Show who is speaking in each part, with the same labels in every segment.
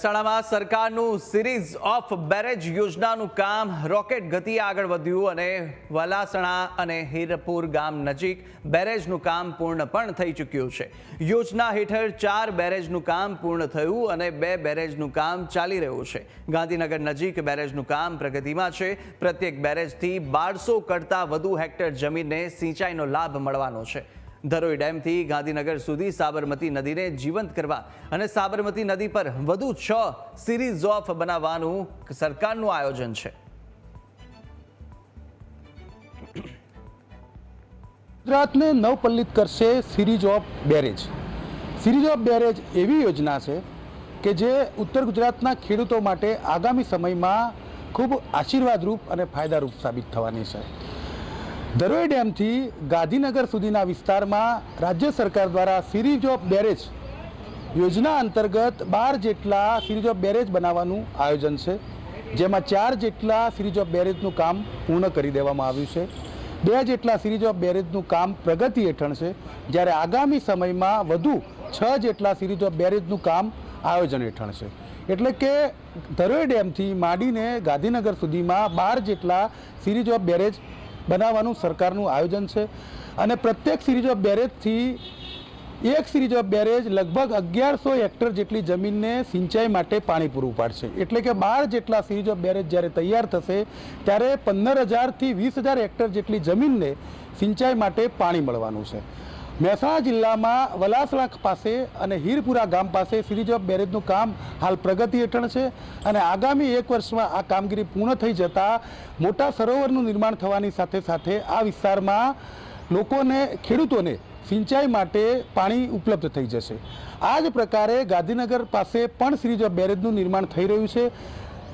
Speaker 1: મહેસાણામાં સરકારનું series of barrage યોજનાનું કામ રોકેટ ગતિએ આગળ વધ્યું અને વલાસણા અને હીરપુર ગામ નજીક બેરેજનું કામ પૂર્ણ પણ થઈ ચૂક્યું છે। યોજના હેઠળ 4 બેરેજનું કામ પૂર્ણ થયું અને 2 બેરેજનું કામ ચાલી રહ્યું છે। ગાંધીનગર નજીક બેરેજનું કામ પ્રગતિમાં છે। પ્રત્યેક બેરેજથી 1200 કરતાં વધુ હેક્ટર જમીનને સિંચાઈનો લાભ મળવાનો છે। ધરોઈ ડેમથી ગાંધીનગર સુધી સાબરમતી નદીને જીવંત કરવા અને સાબરમતી નદી પર વધુ 6 સિરીઝ ઓફ બનાવવાનું સરકારનું આયોજન છે।
Speaker 2: ગુજરાતને નવપલ્લિત કરશે series of barrage. Series of barrage એવી યોજના છે કે જે ઉત્તર ગુજરાતના ખેડૂતો માટે આગામી સમયમાં ખૂબ આશીર્વાદરૂપ અને ફાયદારૂપ સાબિત થવાની છે। ધરોઈ ડેમથી ગાંધીનગર સુધીના વિસ્તારમાં રાજ્ય સરકાર દ્વારા સિરીઝ ઓફ બેરેજ યોજના અંતર્ગત 12 જેટલા સિરીઝ ઓફ બેરેજ બનાવવાનું આયોજન છે, જેમાં 4 જેટલા સિરીઝ ઓફ બેરેજનું કામ પૂર્ણ કરી દેવામાં આવ્યું છે। 2 જેટલા સિરીઝ ઓફ બેરેજનું કામ પ્રગતિ હેઠળ છે, જ્યારે આગામી સમયમાં વધુ 6 જેટલા સિરીઝ ઓફ બેરેજનું કામ આયોજન હેઠળ છે। એટલે કે ધરોઈ ડેમથી માંડીને ગાંધીનગર સુધીમાં 12 જેટલા સિરીઝ ઓફ બેરેજ બનાવવાનું સરકારનું આયોજન છે અને પ્રત્યેક સિરીઝ ઓફ બેરેજથી એક સિરીઝ ઓફ બેરેજ લગભગ 1100 હેક્ટર જેટલી જમીનને સિંચાઈ માટે પાણી પૂરું પાડશે। એટલે કે 12 જેટલા સિરીઝ ઓફ બેરેજ જ્યારે તૈયાર થશે ત્યારે 15,000 થી 20,000 હેક્ટર જેટલી જમીનને સિંચાઈ માટે પાણી મળવાનું છે। મહેસાણા જિલ્લામાં વલાસણા પાસે અને હીરપુરા ગામ પાસે સિરીઝ ઓફ બેરેજનું કામ હાલ પ્રગતિ હેઠળ છે અને આગામી 1 વર્ષમાં આ કામગીરી પૂર્ણ થઈ જતાં મોટા સરોવરનું નિર્માણ થવાની સાથે સાથે આ વિસ્તારમાં લોકોને ખેડૂતોને સિંચાઈ માટે પાણી ઉપલબ્ધ થઈ જશે। આ જ પ્રકારે ગાંધીનગર પાસે પણ સિરીઝ ઓફ બેરેજનું નિર્માણ થઈ રહ્યું છે।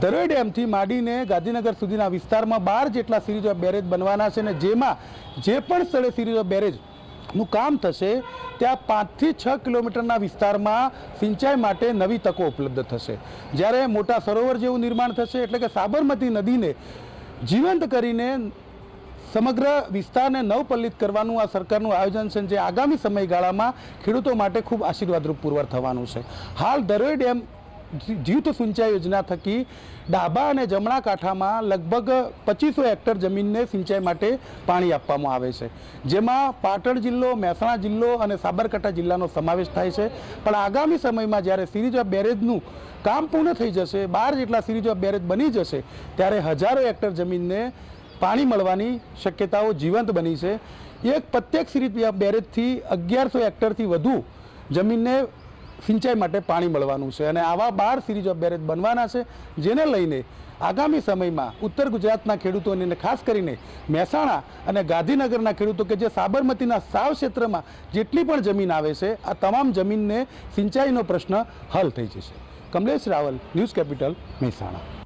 Speaker 2: ધરોઈ ડેમથી માંડીને ગાંધીનગર સુધીના વિસ્તારમાં 12 જેટલા સિરીઝ ઓફ બેરેજ બનવાના છે અને જેમાં જે પણ સ્થળે સિરીઝ ઓફ બેરેજ નું કામ થશે ત્યાં 5 થી 6 કિલોમીટરના વિસ્તારમાં સિંચાઈ માટે નવી તકો ઉપલબ્ધ થશે। જ્યારે મોટા સરોવર જેવું નિર્માણ થશે એટલે કે સાબરમતી નદીને જીવંત કરીને સમગ્ર વિસ્તારને નવપલ્લિત કરવાનું આ સરકારનું આયોજન છે, જે આગામી સમયગાળામાં ખેડૂતો માટે ખૂબ આશીર્વાદરૂપ પુરવાર થવાનું છે। હાલ ધરોઈ ડેમ જીવત સિંચાઈ યોજના થકી ડાબા અને જમણા કાંઠામાં લગભગ 2500 હેક્ટર જમીનને સિંચાઈ માટે પાણી આપવામાં આવે છે, જેમાં પાટણ જિલ્લો, મહેસાણા જિલ્લો અને સાબરકાંઠા જિલ્લાનો સમાવેશ થાય છે। પણ આગામી સમયમાં જ્યારે સિરીઝ ઓફ બેરેજનું કામ પૂર્ણ થઈ જશે, 12 જેટલા સિરીઝ ઓફ બેરેજ બની જશે, ત્યારે હજારો હેક્ટર જમીનને પાણી મળવાની શક્યતાઓ જીવંત બની છે। પ્રત્યેક સિરીઝ ઓફ બેરેજથી 1100 હેક્ટરથી વધુ જમીનને સિંચાઈ માટે પાણી મળવાનું છે અને આવા 12 સિરીઝ ઓફ બેરેજ બનવાના છે, જેને લઈને આગામી સમયમાં ઉત્તર ગુજરાતના ખેડૂતોને ખાસ કરીને મહેસાણા અને ગાંધીનગરના ખેડૂતો કે જે સાબરમતીના સાવ ક્ષેત્રમાં જેટલી પણ જમીન આવે છે, આ તમામ જમીનને સિંચાઈનો પ્રશ્ન હલ થઈ જશે। Kamlesh Rawal, News Capital, Mehsana.